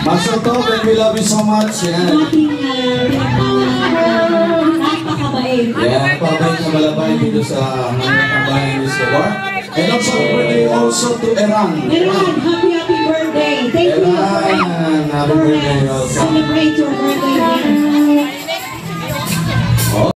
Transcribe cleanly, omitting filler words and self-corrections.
Master Tobin, we love you so much. Yan. Napakabait. Yan, napakabait na malabay dito sa Kambayan Disco Bar. And also, birthday also to Eran. Eran, happy birthday. Thank you. Eran, happy birthday also.